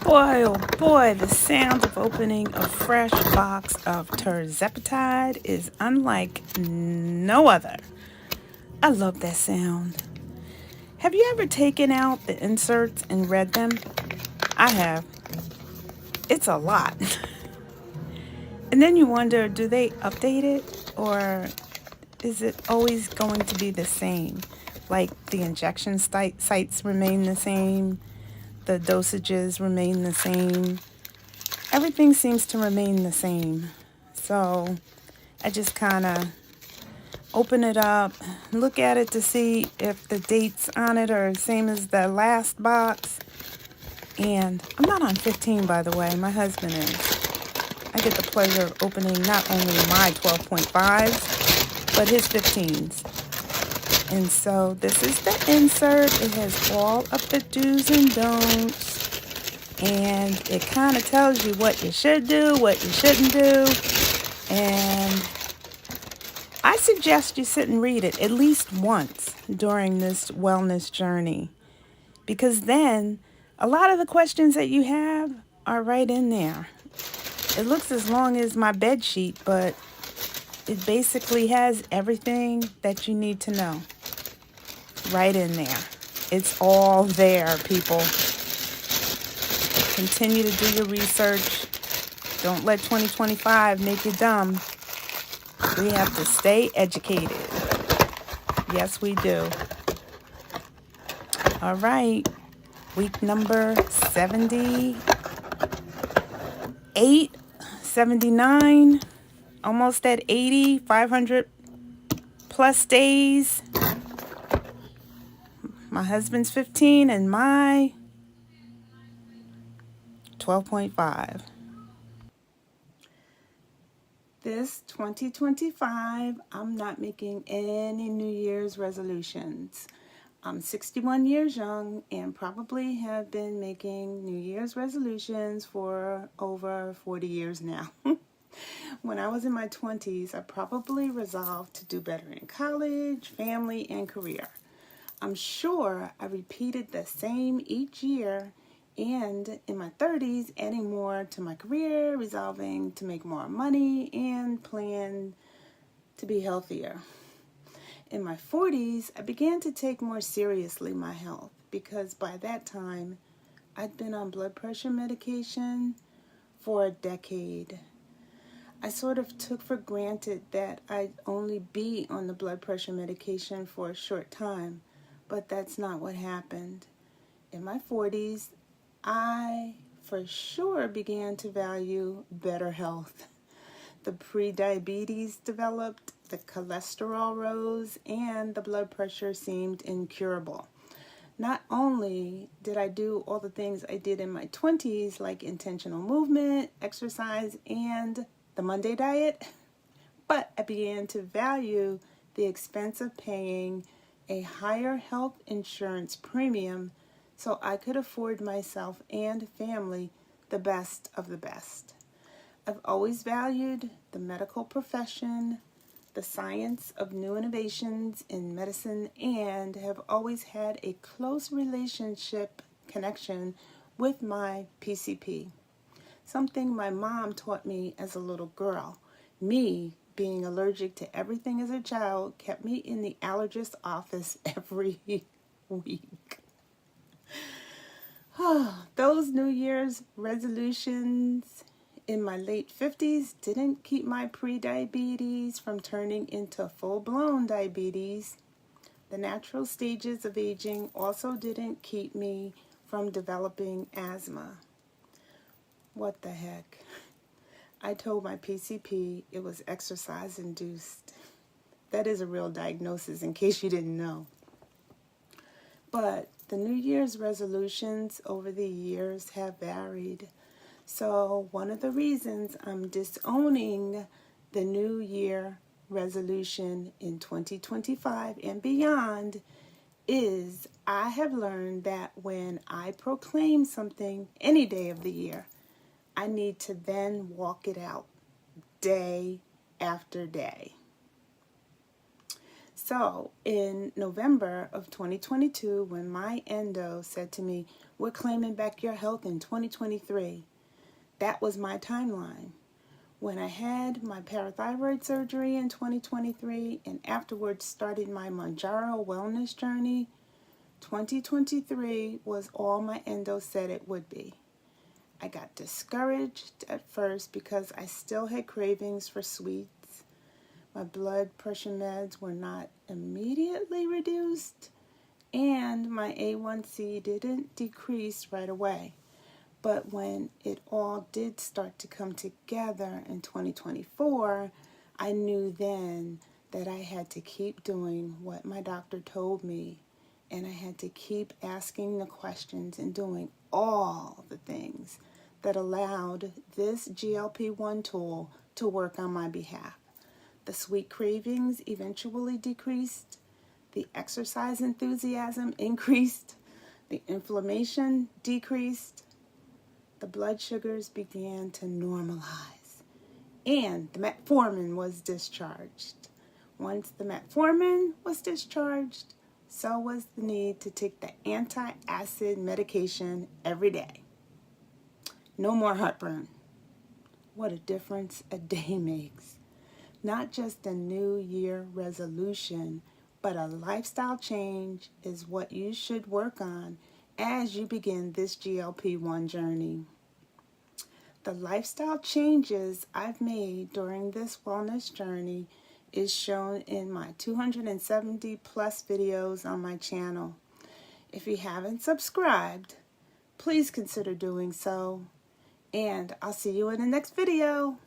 Boy, oh boy, the sound of opening a fresh box of terzepatide is unlike no other. I love that sound. Have you ever taken out the inserts and read them? I have. It's a lot. And then you wonder, do they update it or is it always going to be the same? Like the injection sites remain the same, the dosages remain the same, everything seems to remain the same. So I just kind of open it up, look at it to see if the dates on it are the same as the last box. And I'm not on 15, by the way. My husband is. I get the pleasure of opening not only my 12.5s, but his 15s. And so this is the insert. It has all of the do's and don'ts. And it kind of tells you what you should do, what you shouldn't do. And I suggest you sit and read it at least once during this wellness journey. Because then a lot of the questions that you have are right in there. It looks as long as my bed sheet, but it basically has everything that you need to know right in there. It's all there, people. Continue to do your research. Don't let 2025 make you dumb. We have to stay educated. Yes, we do. All right. Week number 78, 79, almost at 80, 500 plus days. My husband's 15 and my 12.5. This 2025, I'm not making any New Year's resolutions. I'm 61 years young and probably have been making New Year's resolutions for over 40 years now. When I was in my 20s, I probably resolved to do better in college, family, and career. I'm sure I repeated the same each year, and in my 30s, adding more to my career, resolving to make more money, and plan to be healthier. In my 40s, I began to take more seriously my health because by that time, I'd been on blood pressure medication for a decade. I sort of took for granted that I'd only be on the blood pressure medication for a short time, but that's not what happened. In my 40s, I for sure began to value better health. The pre-diabetes developed, the cholesterol rose, and the blood pressure seemed incurable. Not only did I do all the things I did in my 20s, like intentional movement, exercise, and the Monday diet, but I began to value the expense of paying a higher health insurance premium so I could afford myself and family the best of the best. I've always valued the medical profession, the science of new innovations in medicine, and have always had a close connection with my PCP. Something my mom taught me as a little girl. Me being allergic to everything as a child kept me in the allergist office every week. Those New Year's resolutions in my late 50s didn't keep my pre-diabetes from turning into full-blown diabetes. The natural stages of aging also didn't keep me from developing asthma. What the heck? I told my PCP it was exercise-induced. That is a real diagnosis in case you didn't know. But the New Year's resolutions over the years have varied. So one of the reasons I'm disowning the New Year resolution in 2025 and beyond is I have learned that when I proclaim something any day of the year, I need to then walk it out day after day. So in November of 2022, when my endo said to me, we're claiming back your health in 2023, that was my timeline. When I had my parathyroid surgery in 2023 and afterwards started my Manjaro wellness journey, 2023 was all my endo said it would be. I got discouraged at first because I still had cravings for sweets. My blood pressure meds were not immediately reduced, and my A1C didn't decrease right away. But when it all did start to come together in 2024, I knew then that I had to keep doing what my doctor told me, and I had to keep asking the questions and doing all the things that allowed this GLP1 tool to work on my behalf. The sweet cravings eventually decreased, the exercise enthusiasm increased, the inflammation decreased, the blood sugars began to normalize, and the metformin was discharged. Once the metformin was discharged, so was the need to take the anti-acid medication every day. No more heartburn. What a difference a day makes. Not just a New Year resolution, but a lifestyle change is what you should work on as you begin this GLP-1 journey. The lifestyle changes I've made during this wellness journey is shown in my 270 plus videos on my channel. If you haven't subscribed, please consider doing so. And I'll see you in the next video.